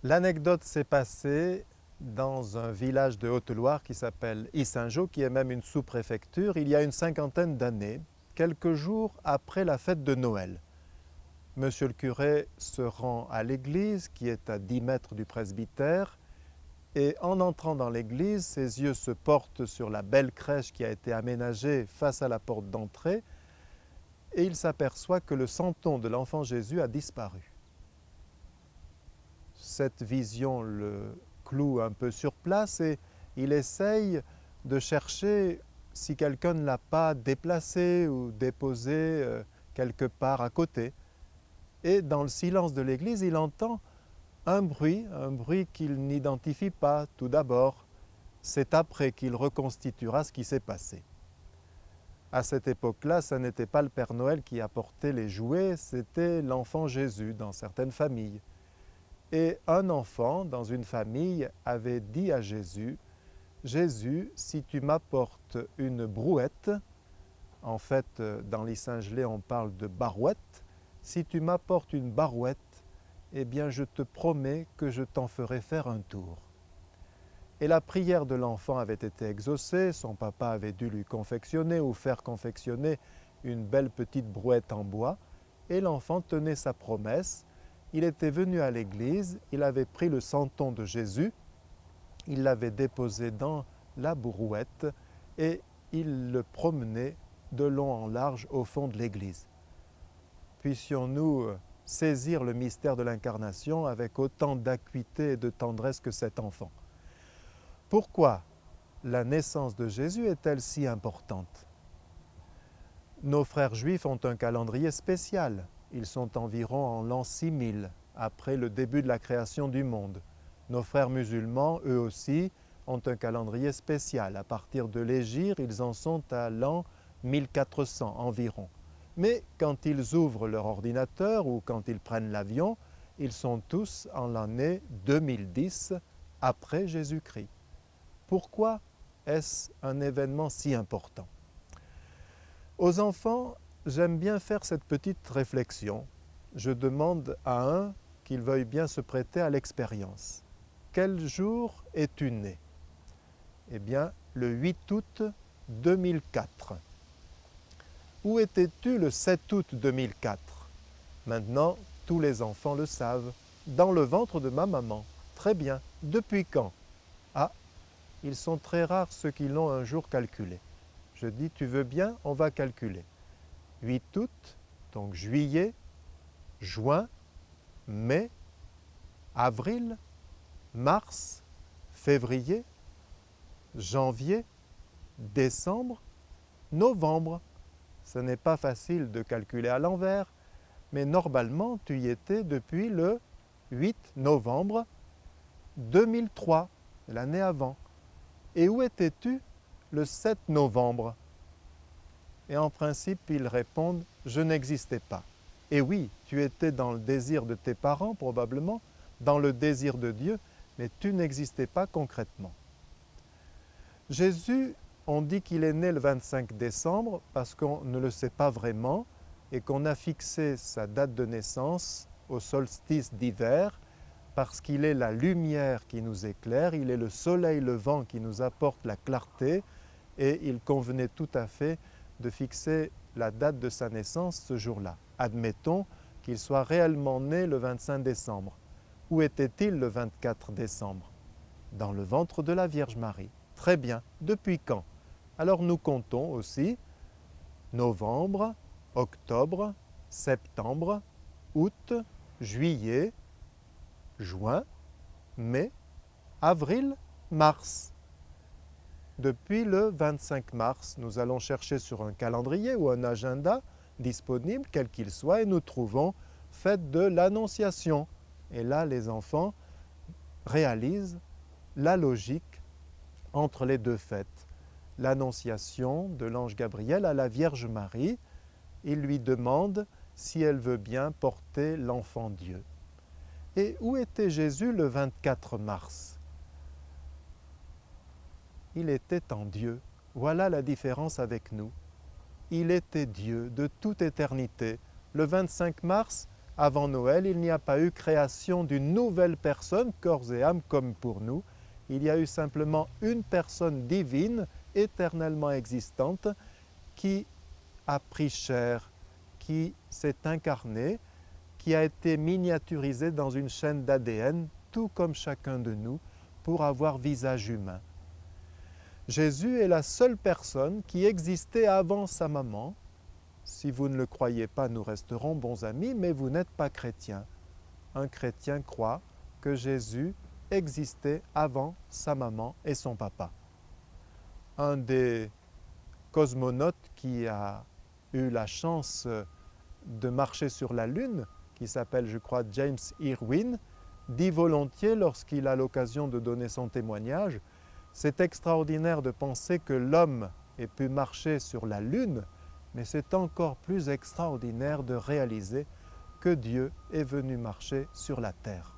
L'anecdote s'est passée dans un village de Haute-Loire qui s'appelle Yssingeaux, qui est même une sous-préfecture, il y a une cinquantaine d'années, quelques jours après la fête de Noël. Monsieur le curé se rend à l'église qui est à 10 mètres du presbytère et en entrant dans l'église, ses yeux se portent sur la belle crèche qui a été aménagée face à la porte d'entrée et il s'aperçoit que le santon de l'enfant Jésus a disparu. Cette vision le cloue un peu sur place et il essaye de chercher si quelqu'un ne l'a pas déplacé ou déposé quelque part à côté. Et dans le silence de l'église, il entend un bruit qu'il n'identifie pas tout d'abord. C'est après qu'il reconstituera ce qui s'est passé. À cette époque-là, ce n'était pas le Père Noël qui apportait les jouets, c'était l'enfant Jésus dans certaines familles. Et un enfant dans une famille avait dit à Jésus, « Jésus, si tu m'apportes une brouette, en fait dans l'Yssingelais on parle de barouette, si tu m'apportes une barouette, eh bien je te promets que je t'en ferai faire un tour. » Et la prière de l'enfant avait été exaucée, son papa avait dû lui confectionner ou faire confectionner une belle petite brouette en bois, et l'enfant tenait sa promesse. Il était venu à l'église, il avait pris le santon de Jésus, il l'avait déposé dans la brouette et il le promenait de long en large au fond de l'église. Puissions-nous saisir le mystère de l'incarnation avec autant d'acuité et de tendresse que cet enfant. Pourquoi la naissance de Jésus est-elle si importante? Nos frères juifs ont un calendrier spécial. Ils sont environ en l'an 6000, après le début de la création du monde. Nos frères musulmans, eux aussi, ont un calendrier spécial. À partir de l'Hégire, ils en sont à l'an 1400 environ. Mais quand ils ouvrent leur ordinateur ou quand ils prennent l'avion, ils sont tous en l'année 2010 après Jésus-Christ. Pourquoi est-ce un événement si important? Aux enfants, j'aime bien faire cette petite réflexion. Je demande à un qu'il veuille bien se prêter à l'expérience. Quel jour es-tu né? Eh bien, le 8 août 2004. Où étais-tu le 7 août 2004? Maintenant, tous les enfants le savent. Dans le ventre de ma maman. Très bien. Depuis quand? Ah, ils sont très rares ceux qui l'ont un jour calculé. Je dis, tu veux bien, on va calculer. 8 août, donc juillet, juin, mai, avril, mars, février, janvier, décembre, novembre. Ce n'est pas facile de calculer à l'envers, mais normalement, tu y étais depuis le 8 novembre 2003, l'année avant. Et où étais-tu le 7 novembre? Et en principe, ils répondent « je n'existais pas ». Et oui, tu étais dans le désir de tes parents probablement, dans le désir de Dieu, mais tu n'existais pas concrètement. Jésus, on dit qu'il est né le 25 décembre parce qu'on ne le sait pas vraiment et qu'on a fixé sa date de naissance au solstice d'hiver parce qu'il est la lumière qui nous éclaire, il est le soleil levant qui nous apporte la clarté et il convenait tout à fait de fixer la date de sa naissance ce jour-là. Admettons qu'il soit réellement né le 25 décembre. Où était-il le 24 décembre? Dans le ventre de la Vierge Marie. Très bien. Depuis quand? Alors nous comptons aussi novembre, octobre, septembre, août, juillet, juin, mai, avril, mars. Depuis le 25 mars, nous allons chercher sur un calendrier ou un agenda disponible, quel qu'il soit, et nous trouvons fête de l'Annonciation. Et là, les enfants réalisent la logique entre les deux fêtes. L'Annonciation de l'ange Gabriel à la Vierge Marie, il lui demande si elle veut bien porter l'enfant Dieu. Et où était Jésus le 24 mars? Il était en Dieu. Voilà la différence avec nous. Il était Dieu de toute éternité. Le 25 mars, Avant Noël, il n'y a pas eu création d'une nouvelle personne, corps et âme, comme pour nous. Il y a eu simplement une personne divine, éternellement existante, qui a pris chair, qui s'est incarnée, qui a été miniaturisée dans une chaîne d'ADN, tout comme chacun de nous, pour avoir visage humain. Jésus est la seule personne qui existait avant sa maman. Si vous ne le croyez pas, nous resterons bons amis, mais vous n'êtes pas chrétien. Un chrétien croit que Jésus existait avant sa maman et son papa. Un des cosmonautes qui a eu la chance de marcher sur la Lune, qui s'appelle, je crois, James Irwin, dit volontiers lorsqu'il a l'occasion de donner son témoignage, c'est extraordinaire de penser que l'homme ait pu marcher sur la Lune, mais c'est encore plus extraordinaire de réaliser que Dieu est venu marcher sur la terre.